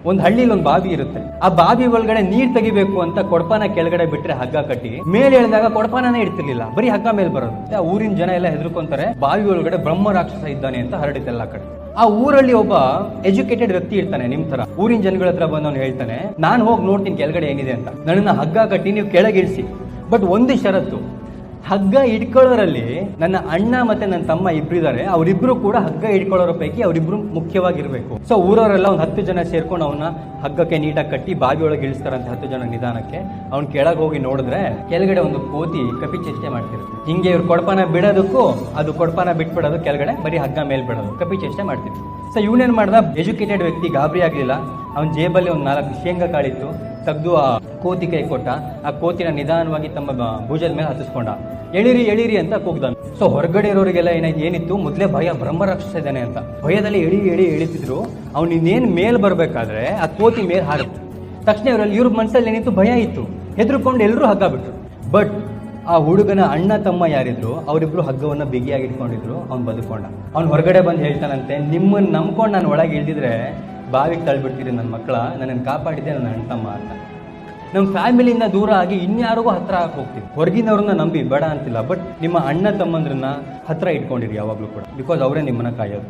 ಒಂದು ಹಳ್ಳಿಲಿ ಒಂದು ಬಾವಿ ಇರುತ್ತೆ. ಆ ಬಾವಿ ಒಳಗಡೆ ನೀರ್ ತೆಗಿಬೇಕು ಅಂತ ಕೊಡಪಾನ ಕೆಳಗಡೆ ಬಿಟ್ರೆ ಹಗ್ಗ ಕಟ್ಟಿ ಮೇಲೆ ಎಳೆದಾಗ ಕೊಡಪಾನನೇ ಇಡ್ತಿರ್ಲಿಲ್ಲ, ಬರೀ ಹಗ್ಗ ಮೇಲೆ ಬರೋದು. ಆ ಊರಿನ ಜನ ಎಲ್ಲ ಹೆದರ್ಕೊಂತಾರೆ, ಬಾವಿ ಒಳಗಡೆ ಬ್ರಹ್ಮ ರಾಕ್ಷಸ ಇದ್ದಾನೆ ಅಂತ ಹರಡಿತೆಲ್ಲ ಕಡೆ. ಆ ಊರಲ್ಲಿ ಒಬ್ಬ ಎಜುಕೇಟೆಡ್ ವ್ಯಕ್ತಿ ಇರ್ತಾನೆ, ನಿಮ್ ತರ ಊರಿನ ಜನಗಳ ಹತ್ರ ಬಂದವನು ಹೇಳ್ತಾನೆ, ನಾನು ಹೋಗಿ ನೋಡ್ತೀನಿ ಕೆಳಗಡೆ ಏನಿದೆ ಅಂತ, ನನ್ನನ್ನ ಹಗ್ಗ ಕಟ್ಟಿ ನೀವು ಕೆಳಗಿಳಿಸಿ. ಬಟ್ ಒಂದು ಷರತ್ತು, ಹಗ್ಗ ಇಟ್ಕೊಳ್ಳೋರಲ್ಲಿ ನನ್ನ ಅಣ್ಣ ಮತ್ತೆ ನನ್ನ ತಮ್ಮ ಇಬ್ಬರಿದ್ದಾರೆ, ಅವರಿಬ್ರು ಕೂಡ ಹಗ್ಗ ಇಟ್ಕೊಳ್ಳೋರ ಪೈಕಿ ಅವರಿಬ್ರು ಮುಖ್ಯವಾಗಿರ್ಬೇಕು. ಸೊ ಊರವರೆಲ್ಲ ಒಂದು 10 ಜನ ಸೇರ್ಕೊಂಡು ಅವನ್ನ ಹಗ್ಗಕ್ಕೆ ನೀಟಾಗಿ ಕಟ್ಟಿ ಬಾವಿ ಒಳಗೆ ಇಳಿಸ್ತಾರಂತೆ 10 ಜನ ನಿಧಾನಕ್ಕೆ. ಅವ್ನು ಕೆಳಗೆ ಹೋಗಿ ನೋಡಿದ್ರೆ ಕೆಳಗಡೆ ಒಂದು ಕೋತಿ ಕಪಿ ಚೇಷ್ಟೆ ಮಾಡ್ತಿರುತ್ತೆ. ಹಿಂಗೆ ಇವ್ರು ಕೊಡಪಾನ ಬಿಡೋದಕ್ಕೂ ಅದು ಕೊಡಪಾನ ಬಿಟ್ಬಿಡೋದು, ಕೆಳಗಡೆ ಬರೀ ಹಗ್ಗ ಮೇಲೆ ಬಿಡೋದು, ಕಪಿ ಚೇಷ್ಟೆ ಮಾಡ್ತಿದ್ರು. ಸೊ ಇವನೇನ್ ಮಾಡ್ದ, ಎಜುಕೇಟೆಡ್ ವ್ಯಕ್ತಿ ಗಾಬರಿ ಆಗ್ಲಿಲ್ಲ, ಅವನ ಜೇಬಲ್ಲಿ ಒಂದು 4 ಶೇಂಗಾ ಕಾಳಿತ್ತು, ತೆಗೆದು ಆ ಕೋತಿ ಕೈ ಕೊಟ್ಟ. ಆ ಕೋತಿನ ನಿಧಾನವಾಗಿ ತಮ್ಮ ಭುಜದ ಮೇಲೆ ಹತ್ತಿಸ್ಕೊಂಡ. ಎಳಿರಿ ಎಳಿರಿ ಅಂತ ಕೂಗ್ದ. ಸೊ ಹೊರಗಡೆ ಇರೋರಿಗೆಲ್ಲ ಏನಿತ್ತು, ಮೊದಲೇ ಭಯ, ಬ್ರಹ್ಮ ರಾಕ್ಷಸ ಇದ್ದಾನೆ ಅಂತ ಭಯದಲ್ಲಿ ಎಳಿತಿದ್ರು. ಅವ್ನು ಇನ್ನೇನು ಮೇಲ್ ಬರ್ಬೇಕಾದ್ರೆ ಆ ಕೋತಿ ಮೇಲ್ ಹಾರುತ್ತೆ. ತಕ್ಷಣ ಇವ್ರ ಮನಸ್ಸಲ್ಲಿ ಏನಿತ್ತು, ಭಯ ಇತ್ತು, ಹೆದರ್ಕೊಂಡು ಎಲ್ಲರೂ ಹಗ್ಗ ಬಿಟ್ರು. ಬಟ್ ಆ ಹುಡುಗನ ಅಣ್ಣ ತಮ್ಮ ಯಾರಿದ್ರು ಅವರಿಬ್ರು ಹಗ್ಗವನ್ನ ಬಿಗಿಯಾಗಿ ಇಟ್ಕೊಂಡಿದ್ರು. ಅವ್ನು ಬದುಕೊಂಡ. ಅವ್ನು ಹೊರಗಡೆ ಬಂದು ಹೇಳ್ತಾನಂತೆ, ನಿಮ್ಮನ್ನು ನಂಬ್ಕೊಂಡು ನಾನು ಒಳಗೆ ಇಳ್ದಿದ್ರೆ ಬಾವಿಗೆ ತಳ್ಬಿಡ್ತೀರಿ ನನ್ನ ಮಕ್ಕಳ, ನನ್ನನ್ನು ಕಾಪಾಡಿದ್ದೆ ನನ್ನ ಅಣ್ಣ ತಮ್ಮ ಅಂತ. ನಮ್ಮ ಫ್ಯಾಮಿಲಿಯಿಂದ ದೂರ ಆಗಿ ಇನ್ಯಾರಿಗೂ ಹತ್ರ ಹೋಗ್ತೀವಿ. ಹೊರಗಿನವ್ರನ್ನ ನಂಬಿ ಬೇಡ ಅಂತಿಲ್ಲ, ಬಟ್ ನಿಮ್ಮ ಅಣ್ಣ ತಮ್ಮಂದ್ರನ್ನ ಹತ್ರ ಇಟ್ಕೊಂಡಿರಿ ಯಾವಾಗಲೂ ಕೂಡ, ಬಿಕಾಸ್ ಅವರೇ ನಿಮ್ಮನ್ನ ಕಾಯೋದು.